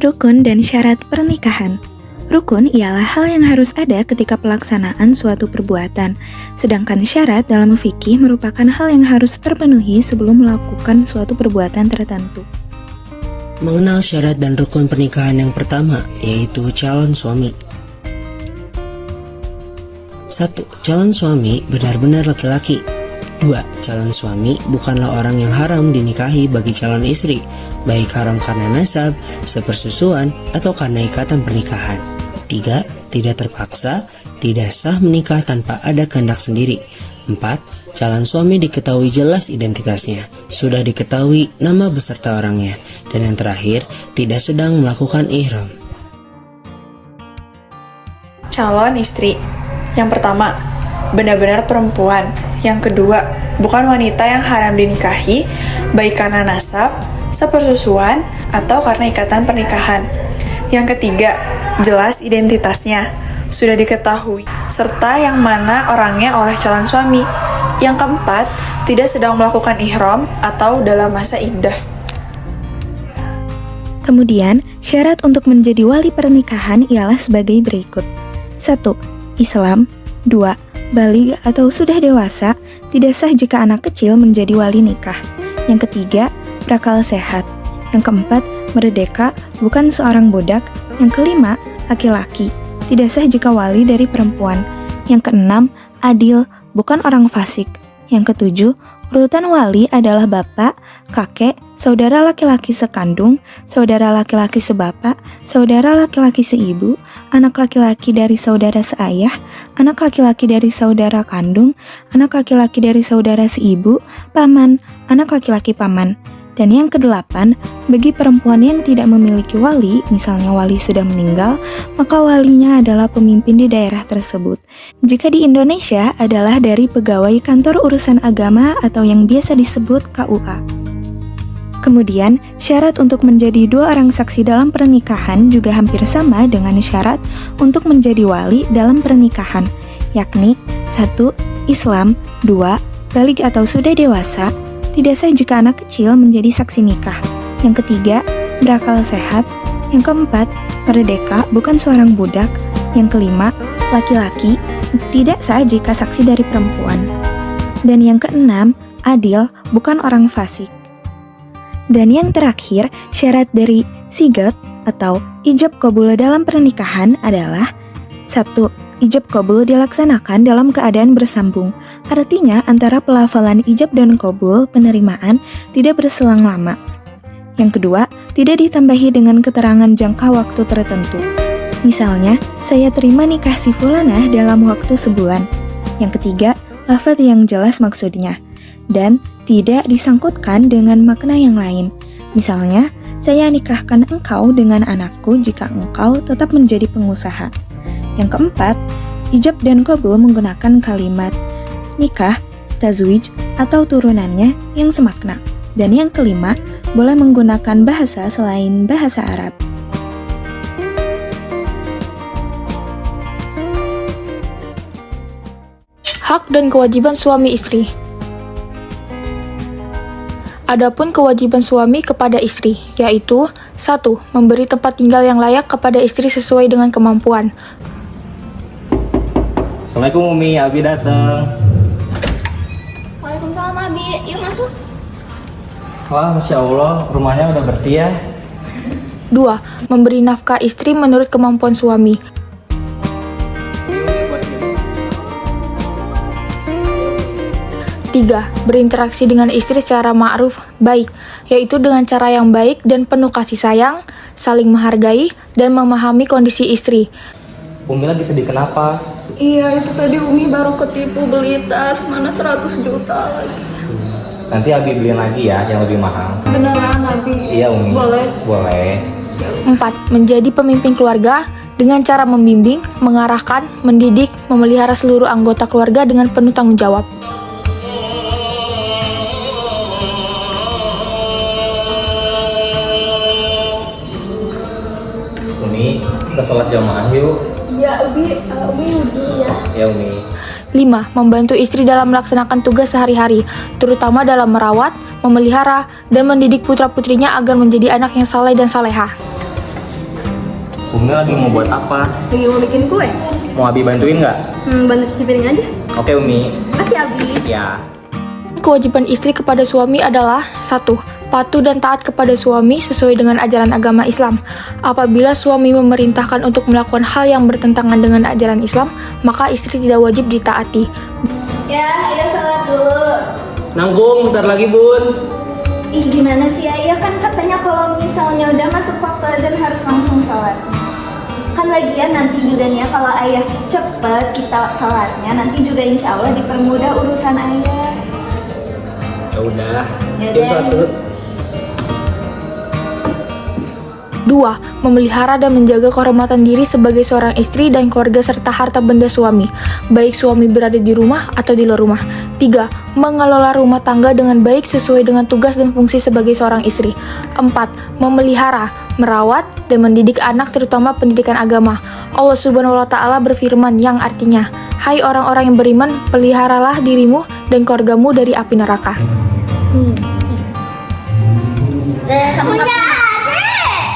Rukun dan syarat pernikahan. Rukun ialah hal yang harus ada ketika pelaksanaan suatu perbuatan, sedangkan syarat dalam fikih merupakan hal yang harus terpenuhi sebelum melakukan suatu perbuatan tertentu. Mengenal syarat dan rukun pernikahan yang pertama, yaitu calon suami. 1. Calon suami benar-benar laki-laki. 2. Calon suami bukanlah orang yang haram dinikahi bagi calon istri, baik haram karena nasab, sepersusuan, atau karena ikatan pernikahan. 3. Tidak terpaksa, tidak sah menikah tanpa ada kehendak sendiri. 4. Calon suami diketahui jelas identitasnya, sudah diketahui nama beserta orangnya. Dan yang terakhir, tidak sedang melakukan ihram. Calon istri. Yang pertama, benar-benar perempuan. Yang kedua, bukan wanita yang haram dinikahi, baik karena nasab, sepersusuan, atau karena ikatan pernikahan. Yang ketiga, jelas identitasnya, sudah diketahui, serta yang mana orangnya oleh calon suami. Yang keempat, tidak sedang melakukan ihram atau dalam masa iddah. Kemudian, syarat untuk menjadi wali pernikahan ialah sebagai berikut. 1. Islam. 2. Baligh atau sudah dewasa, tidak sah jika anak kecil menjadi wali nikah. Yang ketiga, berakal sehat. Yang keempat, merdeka, bukan seorang budak. Yang kelima, laki-laki, tidak sah jika wali dari perempuan. Yang keenam, adil, bukan orang fasik. Yang ketujuh, urutan wali adalah bapak, kakek, saudara laki-laki sekandung, saudara laki-laki sebapak, saudara laki-laki seibu, anak laki-laki dari saudara seayah, anak laki-laki dari saudara kandung, anak laki-laki dari saudara seibu, paman, anak laki-laki paman. Dan yang kedelapan, bagi perempuan yang tidak memiliki wali, misalnya wali sudah meninggal, maka walinya adalah pemimpin di daerah tersebut. Jika di Indonesia adalah dari pegawai kantor urusan agama atau yang biasa disebut KUA. Kemudian, syarat untuk menjadi 2 orang saksi dalam pernikahan juga hampir sama dengan syarat untuk menjadi wali dalam pernikahan, yakni 1. Islam, 2. Baligh atau sudah dewasa, tidak sah jika anak kecil menjadi saksi nikah. Yang ketiga, berakal sehat. Yang keempat, merdeka, bukan seorang budak. Yang kelima, laki-laki, tidak sah jika saksi dari perempuan. Dan yang keenam, adil, bukan orang fasik. Dan yang terakhir, syarat dari sigat atau ijab qabul dalam pernikahan adalah 1. Ijab qabul dilaksanakan dalam keadaan bersambung. Artinya antara pelafalan ijab dan qabul penerimaan tidak berselang lama. Yang kedua, tidak ditambahi dengan keterangan jangka waktu tertentu. Misalnya, saya terima nikah si fulanah dalam waktu sebulan. Yang ketiga, lafaz yang jelas maksudnya. Dan tidak disangkutkan dengan makna yang lain. Misalnya, saya nikahkan engkau dengan anakku jika engkau tetap menjadi pengusaha. Yang keempat, ijab dan qabul menggunakan kalimat nikah, tazwij, atau turunannya yang semakna. Dan yang kelima, boleh menggunakan bahasa selain bahasa Arab. Hak dan kewajiban suami istri. Adapun kewajiban suami kepada istri, yaitu 1. Memberi tempat tinggal yang layak kepada istri sesuai dengan kemampuan. Assalamualaikum Umi, Abi datang. Waalaikumsalam Abi, yuk masuk. Wah, Masya Allah, rumahnya udah bersih ya. 2. Memberi nafkah istri menurut kemampuan suami. 3. Berinteraksi dengan istri secara ma'ruf, baik, yaitu dengan cara yang baik dan penuh kasih sayang, saling menghargai, dan memahami kondisi istri. Umi lagi sedih kenapa? Iya, itu tadi Umi baru ketipu beli tas, mana 100 juta lagi. Nanti Abi beliin lagi ya, yang lebih mahal. Beneran Abi? Iya Umi. Boleh? Boleh. 4. Menjadi pemimpin keluarga dengan cara membimbing, mengarahkan, mendidik, memelihara seluruh anggota keluarga dengan penuh tanggung jawab. Umi, kita sholat jamaah yuk. Iya, Umi wudhu ya. Ya Umi. 5. Membantu istri dalam melaksanakan tugas sehari-hari, terutama dalam merawat, memelihara, dan mendidik putra-putrinya agar menjadi anak yang saleh dan salehah. Umi lagi mau buat apa? Lagi mau bikin kue? Mau Abi bantuin nggak? Bantu cuci piring aja. Oke Umi. Makasih Abi. Ya. Kewajiban istri kepada suami adalah 1. Patuh dan taat kepada suami sesuai dengan ajaran agama Islam. Apabila suami memerintahkan untuk melakukan hal yang bertentangan dengan ajaran Islam, maka istri tidak wajib ditaati. Ya, ayo sholat dulu. Nanggung, bentar lagi Bun. Ih, gimana sih Ayah? Kan katanya kalau misalnya udah masuk waktu azan harus langsung sholat. Kan lagian nanti juga nih ya, kalau Ayah cepet kita sholatnya, nanti juga insya Allah dipermudah urusan Ayah. Ya udah. Ya Yuk sholat dulu. 2. Memelihara dan menjaga kehormatan diri sebagai seorang istri dan keluarga serta harta benda suami, baik suami berada di rumah atau di luar rumah. 3. Mengelola rumah tangga dengan baik sesuai dengan tugas dan fungsi sebagai seorang istri. 4. Memelihara, merawat, dan mendidik anak terutama pendidikan agama. Allah Subhanahu wa Ta'ala berfirman yang artinya, "Hai orang-orang yang beriman, peliharalah dirimu dan keluargamu dari api neraka."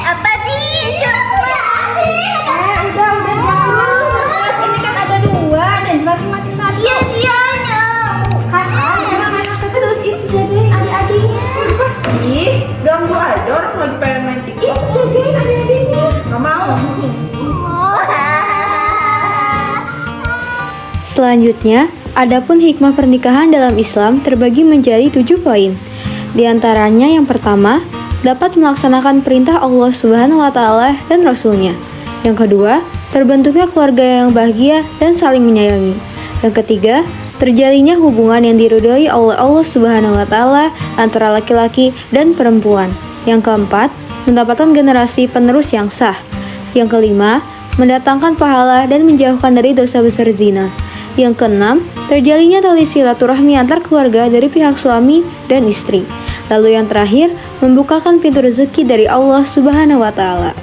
Apa sih? Udah terus. Ini kan ada 2 dan masing-masing satu. Iya, dianya. Kan main terus itu jagain adik-adiknya. Apa sih? Ganggu aja orang lagi pengen main TikTok. Itu jagain adik-adiknya. Gak mau. Selanjutnya, adapun hikmah pernikahan dalam Islam terbagi menjadi 7 poin. Di antaranya yang pertama, dapat melaksanakan perintah Allah Subhanahu wa Ta'ala dan Rasul-Nya. Yang kedua, terbentuknya keluarga yang bahagia dan saling menyayangi. Yang ketiga, terjalinnya hubungan yang diridhoi oleh Allah Subhanahu wa Ta'ala antara laki-laki dan perempuan. Yang keempat, mendapatkan generasi penerus yang sah. Yang kelima, mendatangkan pahala dan menjauhkan dari dosa besar zina. Yang keenam, terjalinnya tali silaturahmi antar keluarga dari pihak suami dan istri. Lalu yang terakhir, membukakan pintu rezeki dari Allah Subhanahu wa Ta'ala.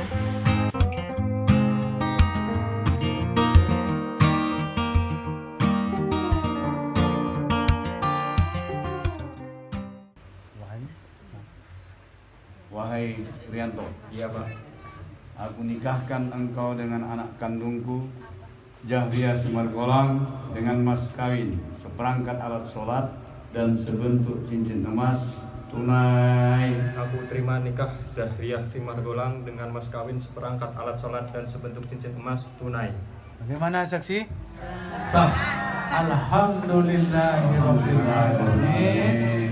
Wahai Rianto, iya Pak, aku nikahkan engkau dengan anak kandungku, Jahriah Simargolang, dengan mas kawin, seperangkat alat sholat dan sebentuk cincin emas tunai. Aku terima nikah Zahriah Simargolang dengan mas kawin seperangkat alat sholat dan sebentuk cincin emas tunai. Bagaimana saksi? Sah. Alhamdulillahirobbilalamin.